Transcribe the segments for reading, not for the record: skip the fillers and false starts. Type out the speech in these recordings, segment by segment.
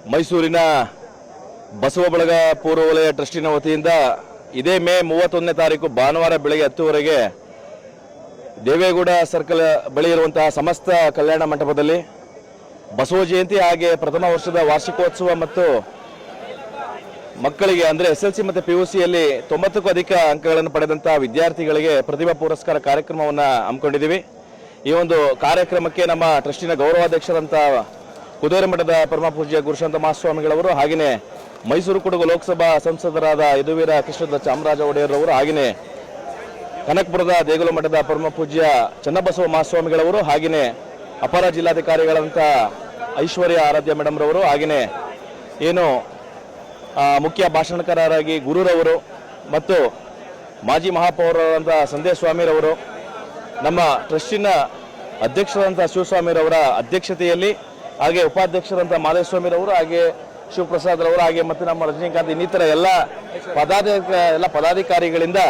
ಮೈಸೂರಿನ ಬಸವ ಬಳಗ ಪೂರ್ವ ವಲಯ ಟ್ರಸ್ಟಿನ ವತಿಯಿಂದ ಇದೇ ಮೇ 31ನೇ ತಾರೀಕು ಭಾನುವಾರ ಬೆಳಗ್ಗೆ 10 ದೇವೇಗೌಡ ಸರ್ಕಲ್ ಬಳಿ ಇರುವಂತಹ ಸಮಸ್ತ ಕಲ್ಯಾಣ ಮಂಟಪದಲ್ಲಿ ಬಸವ ಜಯಂತಿ ಹಾಗೆ ಪ್ರಥಮ ವರ್ಷದ ವಾರ್ಷಿಕೋತ್ಸವ ಮತ್ತು ಮಕ್ಕಳಿಗೆ ಅಂದರೆ SLC ಮತ್ತು PUC ಯಲ್ಲಿ 90ಕ್ಕೂ ಅಧಿಕ ಅಂಕಗಳನ್ನು ಪಡೆದಂತಹ ವಿದ್ಯಾರ್ಥಿಗಳಿಗೆ ಪ್ರತಿಭಾ ಪುರಸ್ಕಾರ ಕಾರ್ಯಕ್ರಮವನ್ನು ಹಮ್ಮಿಕೊಂಡಿದ್ದೀವಿ. ಈ ಒಂದು ಕಾರ್ಯಕ್ರಮಕ್ಕೆ ನಮ್ಮ ಟ್ರಸ್ಟಿನ ಗೌರವಾಧ್ಯಕ್ಷರಂತ ಕುದುರೆ ಮಠದ ಪರಮ ಪೂಜ್ಯ ಗುರುಶಾಂತ ಮಹಾಸ್ವಾಮಿಗಳವರು, ಹಾಗೆಯೇ ಮೈಸೂರು ಕೊಡಗು ಲೋಕಸಭಾ ಸಂಸದರಾದ ಯದುವೀರ ಕೃಷ್ಣದ ಚಾಮರಾಜ ಒಡೆಯರ್ ಅವರು, ಹಾಗೆಯೇ ಕನಕಪುರದ ದೇಗುಲ ಮಠದ ಪರಮ ಪೂಜ್ಯ ಚನ್ನಬಸವ ಮಹಾಸ್ವಾಮಿಗಳವರು, ಹಾಗೆಯೇ ಅಪರ ಜಿಲ್ಲಾಧಿಕಾರಿಗಳಂತ ಐಶ್ವರ್ಯ ಆರಾಧ್ಯ ಮೇಡಮ್ ರವರು, ಹಾಗೆಯೇ ಏನು ಮುಖ್ಯ ಭಾಷಣಕಾರರಾಗಿ ಗುರುರವರು ಮತ್ತು ಮಾಜಿ ಮಹಾಪೌರರಂತ ಸಂದೇಶ್ ಸ್ವಾಮಿರವರು, ನಮ್ಮ ಟ್ರಸ್ಟಿನ ಅಧ್ಯಕ್ಷರಂತ ಶಿವಸ್ವಾಮಿರವರ ಅಧ್ಯಕ್ಷತೆಯಲ್ಲಿ, ಹಾಗೆ ಉಪಾಧ್ಯಕ್ಷರಂತ ಮಾದೇಶ್ವಾಮಿರವರು, ಹಾಗೆ ಶಿವಪ್ರಸಾದ್ ರವರು, ಹಾಗೆ ಮತ್ತು ನಮ್ಮ ರಜನಿಕಾಂತ್ ಇನ್ನಿತರ ಎಲ್ಲ ಪದಾಧಿಕಾರಿಗಳಿಂದ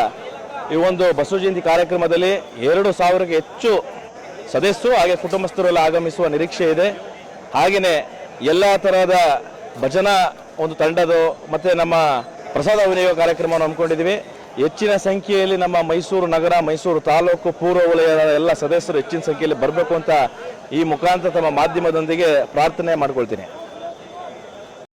ಈ ಒಂದು ಬಸವ ಜಯಂತಿ ಕಾರ್ಯಕ್ರಮದಲ್ಲಿ 2,000ಕ್ಕೆ ಹೆಚ್ಚು ಸದಸ್ಯರು ಹಾಗೆ ಕುಟುಂಬಸ್ಥರೆಲ್ಲ ಆಗಮಿಸುವ ನಿರೀಕ್ಷೆ ಇದೆ. ಹಾಗೆಯೇ ಎಲ್ಲ ತರಹದ ಭಜನಾ ಒಂದು ತಂಡದ ಮತ್ತು ನಮ್ಮ ಪ್ರಸಾದ ವಿನಿಯೋಗ ಕಾರ್ಯಕ್ರಮವನ್ನು ಹಮ್ಮಿಕೊಂಡಿದ್ದೀವಿ. ಹೆಚ್ಚಿನ ಸಂಖ್ಯೆಯಲ್ಲಿ ನಮ್ಮ ಮೈಸೂರು ನಗರ, ಮೈಸೂರು ತಾಲೂಕು, ಪೂರ್ವ ವಲಯದ ಎಲ್ಲ ಸದಸ್ಯರು ಹೆಚ್ಚಿನ ಸಂಖ್ಯೆಯಲ್ಲಿ ಬರಬೇಕು ಅಂತ ಈ ಮುಖಾಂತರ ತಮ್ಮ ಮಾಧ್ಯಮದೊಂದಿಗೆ ಪ್ರಾರ್ಥನೆ ಮಾಡ್ಕೊಳ್ತೀನಿ.